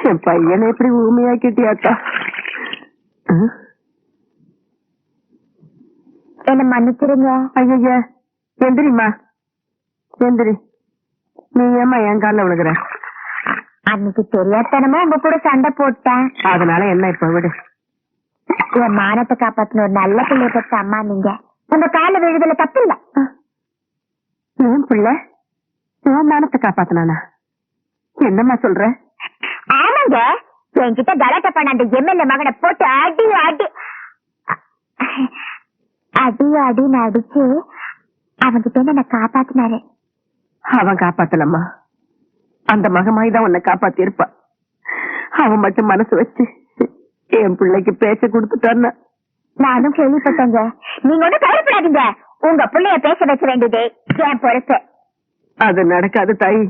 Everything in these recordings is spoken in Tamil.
என் பையனை எப்படி ஊமையாக்கிட்டியாக்கா? என்ன மன்னிச்சிருங்க. ஐயா எந்திரிமா, எந்திரி. நீ ஏமா என் காலில் விழுகிற? அன்னைக்கு தெரியாதனமா உங்க கூட சண்டை போட்டேன். அதனால என்ன இப்ப விடு. என் மானத்தை காப்பாத்தின ஒரு நல்ல பிள்ளைய பத்த அம்மா நீங்க. உங்க கால விழுதுல தப்பு இல்ல. ஏன் பிள்ளை உன் மானத்தை காப்பாத்தினானா? என்னம்மா சொல்ற? ஆமாங்க, என்கிட்ட கலாட்டா பண்ண அந்த எம்எல்ஏ மகனை போட்டு அடி அடி அடி அடின்னு அடிச்சு அவன்கிட்ட என்ன காப்பாத்தினாரு. அவன் காப்பாத்தலம்மா, அந்த மகமாய்தான் உன்னை காப்பாத்தி இருப்பா. அவன் மட்டும் மனசு வச்சு என் பிள்ளைக்கு பேச்ச கொடுத்துட்டான்னா. நானும் கேள்விப்பட்டேங்க. நீங்க ஒன்னும் கவலைப்படாதீங்க, உங்க பிள்ளைய பேச வச்ச வேண்டியது என் பொறுப்பு. அது நடக்காது தாயி.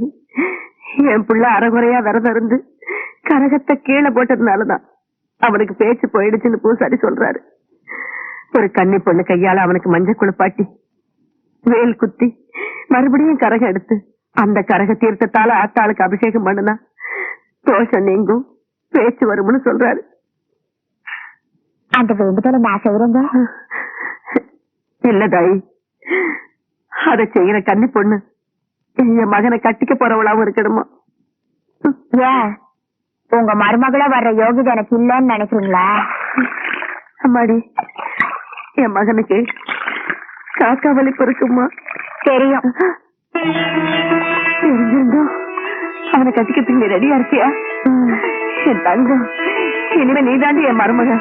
என் பிள்ளை அரைகுறையா விரதம் இருந்து கரகத்தை கீழே போட்டதுனாலதான் அவனுக்கு பேச்சு போயிடுச்சுன்னு பூசாரி சொல்றாரு. ஒரு கன்னி பொண்ணு கையால அவனுக்கு மஞ்சள் குளிப்பாட்டி வேல் குத்தி மறுபடியும் கரகம் எடுத்து அந்த கரக தீர்த்தத்தால ஆத்தாளுக்கு அபிஷேகம் பண்ணுனா தோஷம் நீங்கும், பேச்சு வரும்னு சொல்றாரு. அந்த வேண்டுதலை நான் செய்யறேங்க. இல்ல தாயி, அதை செய்யற கன்னி பொண்ணு என் மகனை கட்டிக்க போறவளாவும் இருக்கணுமா? ஏன் உங்க மருமகளா வர்ற யோகிதை எனக்கு இல்லன்னு நினைக்கிறீங்களா? அம்மாடி, என் மகனுக்கு காக்கா வலிப்பு இருக்குமா? தெரியும். அவனை கட்டிக்கிறதுக்கு நீ ரெடியா இருக்கியா? என் தங்கம், இனிமே நீ தாண்டி என் மருமக.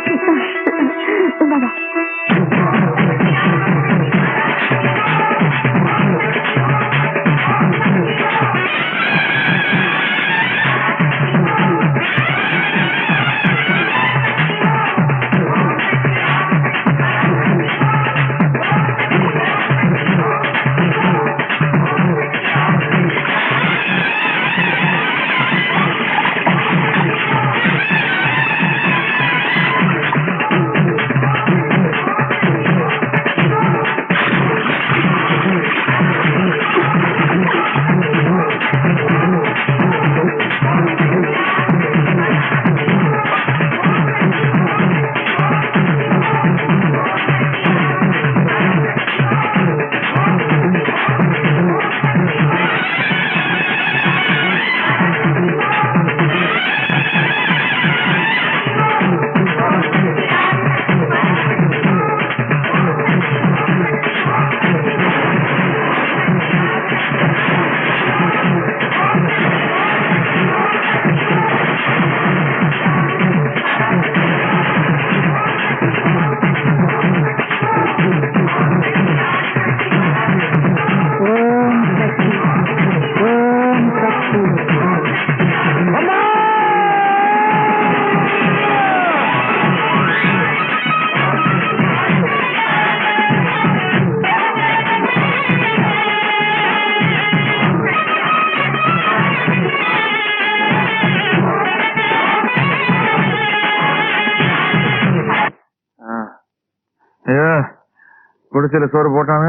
குடிசையில சோறு போட்டாங்க,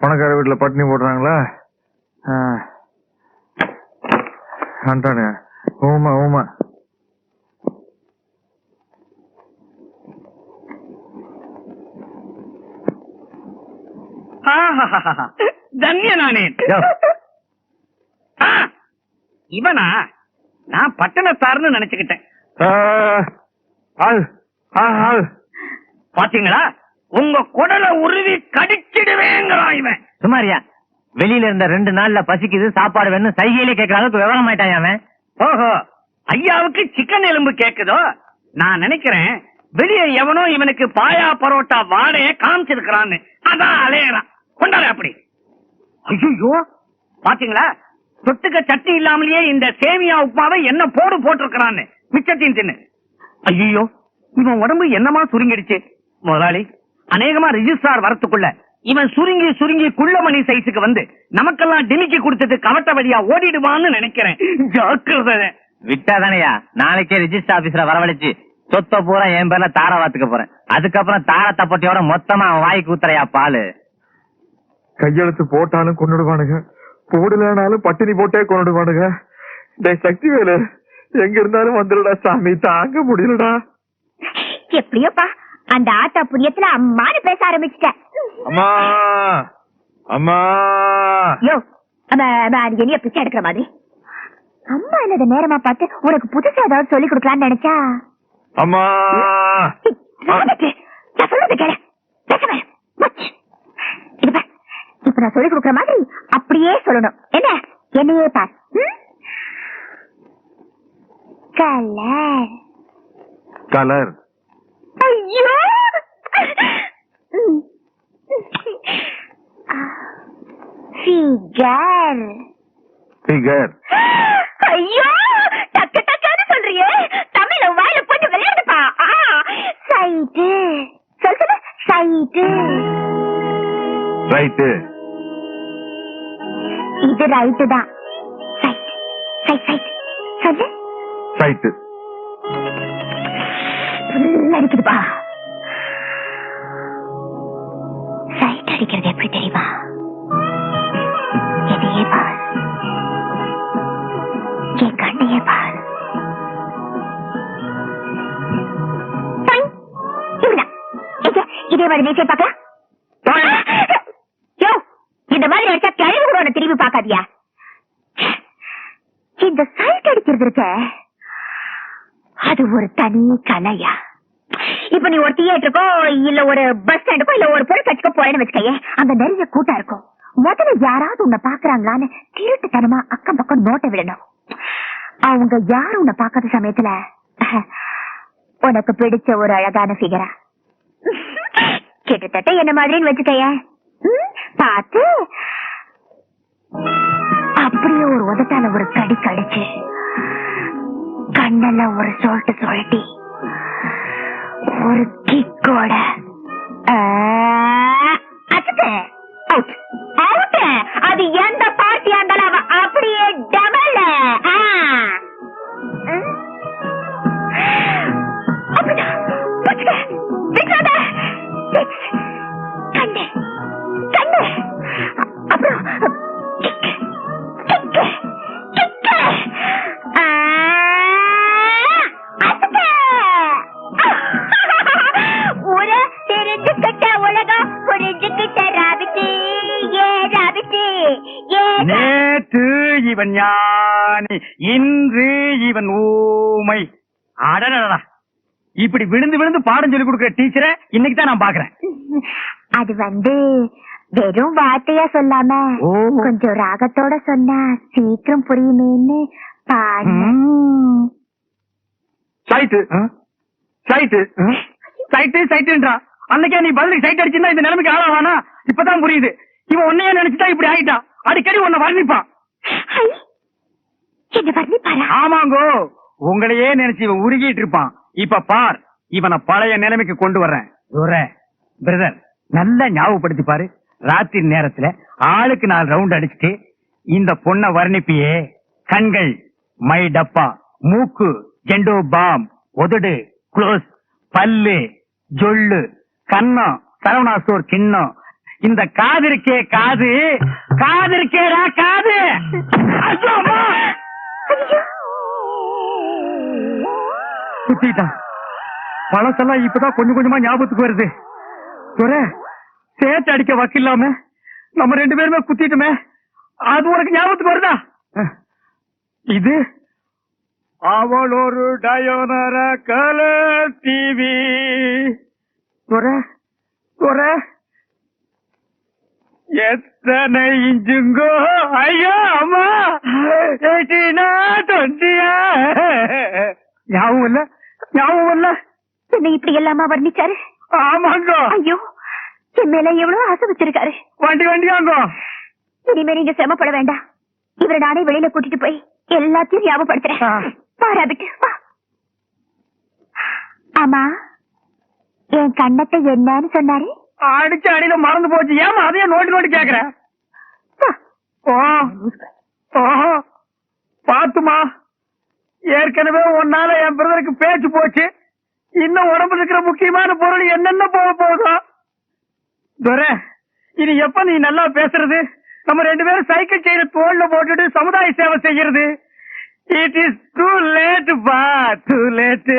பணக்கார வீட்டுல பட்டினி போடுறாங்களா? அண்டானே ஊமா ஊமா. தன்யனானே இவனா? நான் பட்டணத்தார்னு நினைச்சுக்கிட்டேன். பாத்தீங்களா, உங்க குடலை உருவி கடிச்சிடுவேங்கிறான் இவன். சுமாரியா, வெளியில இருந்த 2 நாள்ல பசிக்குது, சாப்பாடு வேணும், சைகையிலே கேட்கற அளவுக்கு விவரம் ஆயிட்டான் அவன். ஓஹோ, ஐயாவுக்கு சிக்கன் எலும்பு கேக்குதோ? நான் நினைக்கிறேன் வெளியே எவனோ இவனுக்கு பாயா பரோட்டா வாடைய காமிச்சிருக்கிறான்னு, அதான் அலையறான். கொண்டாரு அப்படி. ஐயோ, பாத்தீங்களா, தொட்டுக்க சட்னி இல்லாமலேயே இந்த சேமியா உப்புமாவை என்ன போட்டிருக்கிறான்னு. மிச்சத்தையும் தின்னு. ஐயோ, இவன் உடம்பு என்னமா சுருங்கிடுச்சு. முதலாளி, அநேகமா ரிஜிஸ்ட்ரார் வரத்துக்குள்ள இவன் சுருங்கி சுருங்கி குள்ளமணி சைஸுக்கு வந்து நமக்கெல்லாம் டிமிக்கி கொடுத்துட்டு கவட்ட வழியா ஓடிடுவான்னு நினைக்கிறேன். ஜாக்கிரதை. விட்டாதானையா, நாளைக்கே ரிஜிஸ்டர் ஆபீசரை வரவழைச்சு சொத்த பூரா என் பேர்ல தார வாத்துக்க போறேன். அதுக்கப்புறம் தார தப்பட்டியோட மொத்தமா அவன் வாய்க்கு ஊத்துறையா பாலு. கையெழுத்து போட்டாலும் கொண்டுடுவானுங்க, போடலனாலும் பட்டினி போட்டே கொண்டுடுவானுங்க. சக்தி வேலு, எங்க இருந்தாலும் வந்துடுடா சாமி, தாங்க முடியலடா. எப்படியோப்பா அந்த ஆத்தா புண்ணியத்துல அம்மானு பேச ஆரம்பிச்சிட்டேன். அம்மா அம்மா யோ அது என்னைய பிச்சை எடுக்கிற மாதிரி. அம்மா என்னது நேரமா பார்த்து உனக்கு புதுசா ஏதாவது சொல்லி கொடுக்கலான்னு நினைச்சா. அம்மா நான் சொல்றது கேளு. பேசுவேன். இப்ப நான் சொல்லி கொடுக்குற மாதிரி அப்படியே சொல்லணும். என்ன என்னையே பார். Colour colour. ஐயோ ஃபிகர். ஃபிகர். ஐயோ டக்கு டக்குன்னு சொல்றியே, தமிழ வாயில போட்டு விளையாடுப்பா. சைட்டு சொல் சொல்லு. சைட்டு. ரைட்டு. இது ரைட்டு தான். சைட் சைட் சைட் சொல்லு. சைட்டு. அடிக்குதுப்பா. சைட் அடிக்கிறது எப்படி தெரியுமா? எதையே பார், என் கண்ணையே பார். இதே மாதிரி நீச்சல் பார்க்கலாம். இந்த மாதிரி அடிச்சா கிழவு கூட உன்னை திரும்பி பார்க்காதியா? இந்த சைட் அடிக்கிறது இருக்க, அது ஒரு தனி கலையா. இப்ப நீ ஒரு தியேட்டருக்கோ இல்ல ஒரு பஸ் ஸ்டாண்டுக்கோ இல்ல ஒரு பொருட்காட்சிக்கோ போறேன்னு வச்சுக்கையே, அங்க நிறைய கூட்டம் இருக்கும். முதல்ல யாராவது உன்னை பாக்குறாங்களான்னு திருட்டுத்தனமா அக்கம் பக்கம் நோட்டை விடணும். அவங்க யாரும் உன்னை பார்க்காத சமயத்துல உனக்கு பிடிச்ச ஒரு அழகான ஃபிகரா, கிட்டத்தட்ட என்ன மாதிரின்னு வச்சுக்கைய பார்த்து அப்படியே ஒரு உதட்டால ஒரு கடி கடிச்சு கண்ணெல்லாம் ஒரு சொல்லிட்டு சொல்லிட்டி ஒரு கிக்கோட அது எந்த பார்ட்டியா இருந்தாலும் அப்படியே டபுள். கண்ணு கண்ணு அப்புறம் நேற்று இவன் ஞானி, இன்று இவன் ஊமை. அடடா, இப்படி விழுந்து விழுந்து பாடம் சொல்லி கொடுக்கிற டீச்சரை இன்னைக்கு தான் நான் பாக்குறேன். அது வெறும் வார்த்தையா சொல்லாம கொஞ்சம் ராகத்தோட சொன்னா சீக்கிரம் புரியுமேன்னு பாடு. சைட்டு சைட்டு சைட்டு சைட்டுன்றா. அன்னைக்கே நீ பதிலுக்கு சைட் அடிச்சிருந்தா இந்த நிலைமைக்கு ஆளாவானா? இப்பதான் புரியுது. இவன் உன்னையே நினைச்சுதான் இப்படி ஆயிட்டா. அடிக்கடி உன்னை வர்ணிப்பான். என்ன வர்ணிப்பாரா? ஆமாங்கோ, உங்களையே நினைச்சு இவன் உருகிட்டு இருப்பான். இப்ப பார், இவனை பழைய நிலைமைக்கு கொண்டு வர்றேன். பிரதர், நல்லா ஞாபகப்படுத்தி பாரு. ராத்திரி நேரத்துல ஆளுக்கு 4 ரவுண்ட் அடிச்சுட்டு இந்த பொண்ணை வர்ணிப்பியே. கண்கள் மை டப்பா, மூக்கு ஜெண்டோ பாம், உதடு க்ளோஸ், பல்லு ஜொல்லு, கண்ணம் சரவணா ஸ்டோர் கிண்ணம், இந்த காது இருக்கே காது, காது இருக்கேடா காது. குத்திட்டான். பழசெல்லாம் இப்பதான் கொஞ்சம் கொஞ்சமா ஞாபகத்துக்கு வருது. சேட்டு அடிக்க வக்கில்லாம நம்ம 2 பேருமே குத்திட்டுமே, அது உனக்கு ஞாபகத்துக்கு வருதா? இது அவள் ஒரு டயோனர கலர் டிவி. எத்தனை இஞ்சுங்கோ? ஐயோ அம்மா, 20 ஞாபகம் இல்ல, ஞாபகம் இல்ல. என்ன இப்படி எல்லாமா வர்ணிச்சாரு? ஆமாங்க. ஐயோ, என் மேல எவ்வளவு ஆசை வச்சிருக்காரு. வண்டியாங்கோ. இனிமே நீங்க சிரமப்பட வேண்டாம். இவரை நானே வெளியில கூட்டிட்டு போய் எல்லாத்தையும் ஞாபகப்படுத்துறேன். பாராபிட்டு வா. ஆமா, என் கண்ணத்தை என்னன்னு சொன்னாரு? அடிச்ச அடியில மறந்து போச்சு. ஏமா அதையே நோட்டி கேக்குறேன். பாத்துமா, ஏற்கனவே உன்னால என் பிரதருக்கு பேச்சு போச்சு. இன்னும் உடம்புல இருக்கிற முக்கியமான பொருள் என்னென்ன போகுதோ. இனி எப்ப நீ நல்லா பேசுறது? நம்ம 2 பேரும் சைக்கிள் செயின தோல்ல போட்டுட்டு சமுதாய சேவை செய்யறது. இட் இஸ் டூ லேட் பா, டூ லேட்.